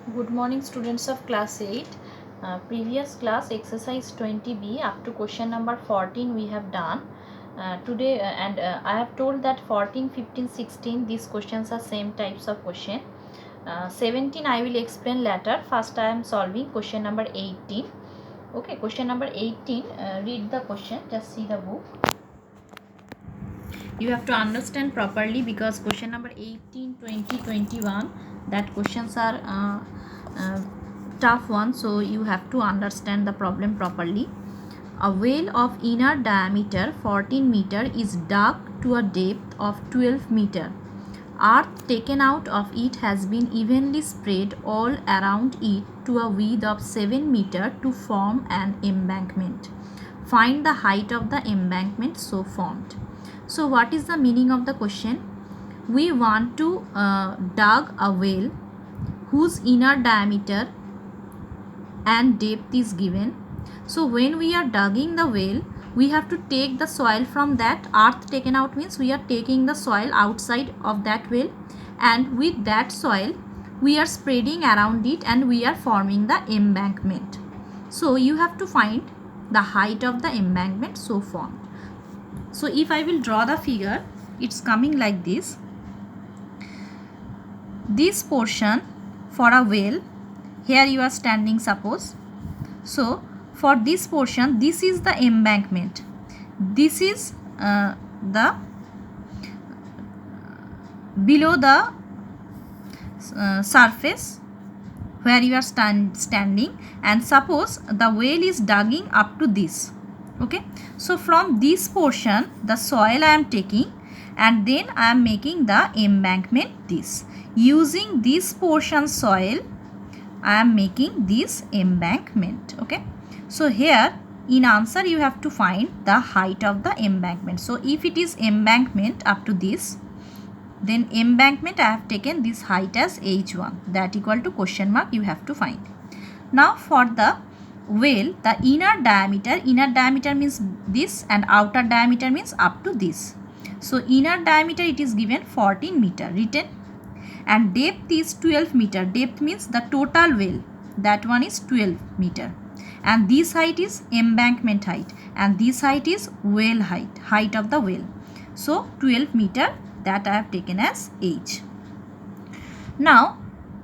Good morning, students of class 8. Previous class exercise 20b up to question number 14 we have done. Today and I have told that 14, 15, 16 these questions are same types of question. 17 I will explain later. First I am solving question number 18. Okay, question number 18. Read the question. Just see the book. You have to understand properly because question number 18, 20, 21 that questions are uh, tough one, so you have to understand the problem properly. A whale of inner diameter 14 meter is dug to a depth of 12 meter. Earth taken out of it has been evenly spread all around it to a width of 7 meter to form an embankment. Find the height of the embankment so formed. So what is the meaning of the question? We want to dug a well whose inner diameter and depth is given. So when we are digging the well, we have to take the soil from that. Earth taken out means we are taking the soil outside of that well, and with that soil we are spreading around it and we are forming the embankment. So you have to find the height of the embankment so formed. So if I will draw the figure, it's coming like this. This portion for a well, here you are standing suppose. So for this portion, this is the embankment. This is the below the surface where you are standing, and suppose the well is digging up to this. Okay, so from this portion the soil I am taking and then I am making the embankment this. Using this portion soil I am making this embankment. Okay, so here in answer you have to find the height of the embankment. So if it is embankment up to this, then embankment I have taken this height as h1, that equal to question mark you have to find. Now for the well, the inner diameter means this and outer diameter means up to this. So inner diameter it is given 14 meter written, and depth is 12 meter. Depth means the total well, that one is 12 meter, and this height is embankment height, and this height is well height of the well. So 12 meter, that I have taken as h. Now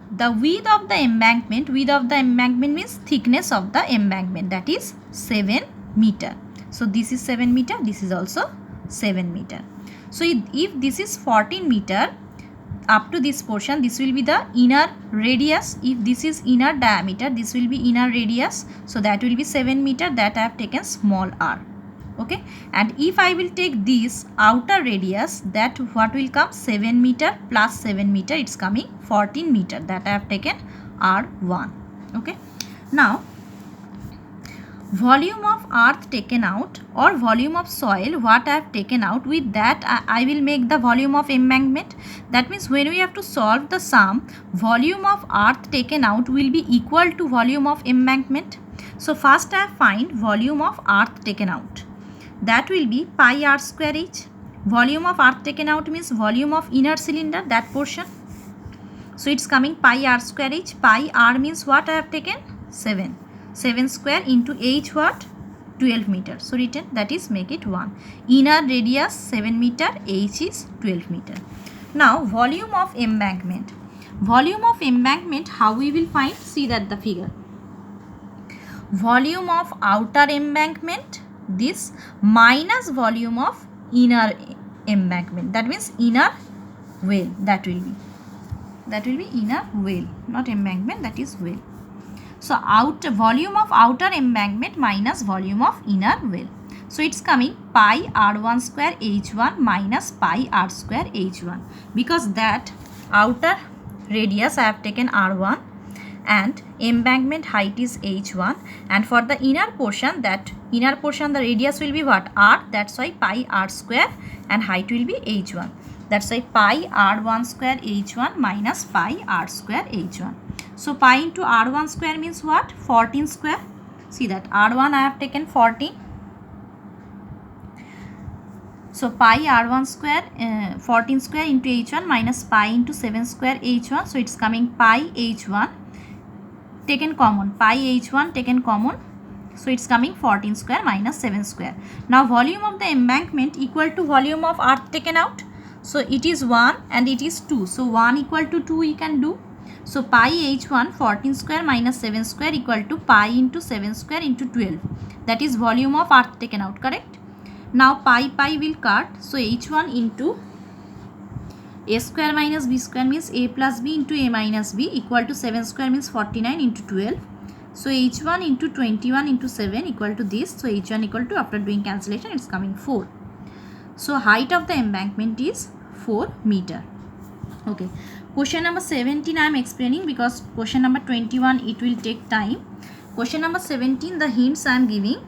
the width of the embankment means thickness of the embankment, that is 7 meter. So this is 7 meter, this is also 7 meter. So if this is 14 meter, up to this portion this will be the inner radius. If this is inner diameter, this will be inner radius, so that will be 7 meter, that I have taken small r. Okay, and if I will take this outer radius, that what will come, 7 meter plus 7 meter, it's coming 14 meter, that I have taken r1. Okay, now volume of earth taken out or volume of soil what I have taken out, with that I will make the volume of embankment. That means when we have to solve the sum, volume of earth taken out will be equal to volume of embankment. So first I find volume of earth taken out, that will be pi r square h. Volume of earth taken out means volume of inner cylinder, that portion. So it's coming pi r square h. Pi r means what I have taken, 7. 7 square into h what, 12 meter. So written, that is make it 1. Inner radius 7 meter, h is 12 meter. Now volume of embankment. Volume of embankment, how we will find? See that the figure. Volume of outer embankment, this, minus volume of inner embankment, that means inner well, that will be inner well, not embankment, that is well. So volume of outer embankment minus volume of inner well. So it's coming pi r1 square h1 minus pi r square h1, because that outer radius I have taken r1 and embankment height is h1, and for the inner portion, the radius will be what, r, that's why pi r square, and height will be h1, that's why pi r1 square h1 minus pi r square h1. So pi into r1 square means what, 14 square. See that r1 I have taken 14. So pi r1 square 14 square into h1 minus pi into 7 square h1. So it's coming pi h1 taken common, pi h1 taken common, so it's coming 14 square minus 7 square. Now volume of the embankment equal to volume of earth taken out, so it is 1 and it is 2, so 1 equal to 2 we can do. So pi h1 14 square minus 7 square equal to pi into 7 square into 12, that is volume of earth taken out, correct? Now pi will cut, so h1 into a square minus b square means a plus b into a minus b equal to 7 square means 49 into 12. So h1 into 21 into 7 equal to this. So h1 equal to, after doing cancellation, it's coming 4. So height of the embankment is 4 meter. Okay. Question number 17 I am explaining, because question number 21 it will take time. Question number 17, the hints I am giving.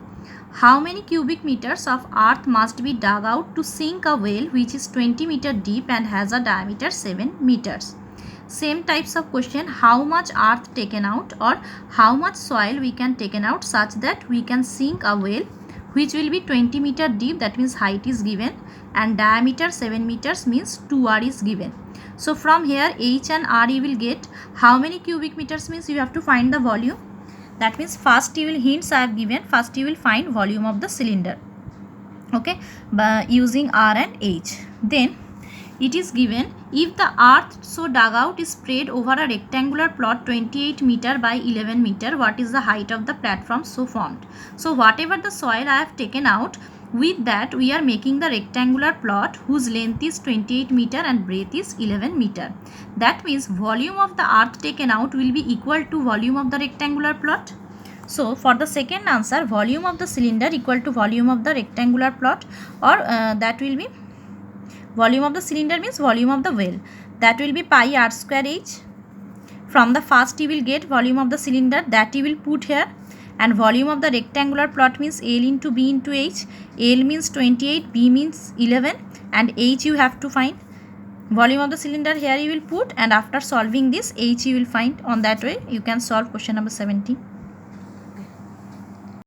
How many cubic meters of earth must be dug out to sink a well which is 20 meter deep and has a diameter 7 meters? Same types of question, how much earth taken out or how much soil we can taken out such that we can sink a well which will be 20 meter deep, that means height is given, and diameter 7 meters means 2r is given. So from here h and r you will get how many cubic meters means you have to find the volume. That means first you will, hints I have given, first you will find volume of the cylinder, okay, by using r and h. Then it is given, if the earth so dug out is spread over a rectangular plot 28 meter by 11 meter, what is the height of the platform so formed? So whatever the soil I have taken out, with that we are making the rectangular plot whose length is 28 meter and breadth is 11 meter. That means volume of the earth taken out will be equal to volume of the rectangular plot. So for the second answer, volume of the cylinder equal to volume of the rectangular plot, or that will be volume of the cylinder means volume of the well, that will be pi r square h. From the first you will get volume of the cylinder, that you will put here, and volume of the rectangular plot means L into B into H. L means 28, B means 11, and H you have to find. Volume of the cylinder here you will put, and after solving this H you will find. On that way you can solve question number 17.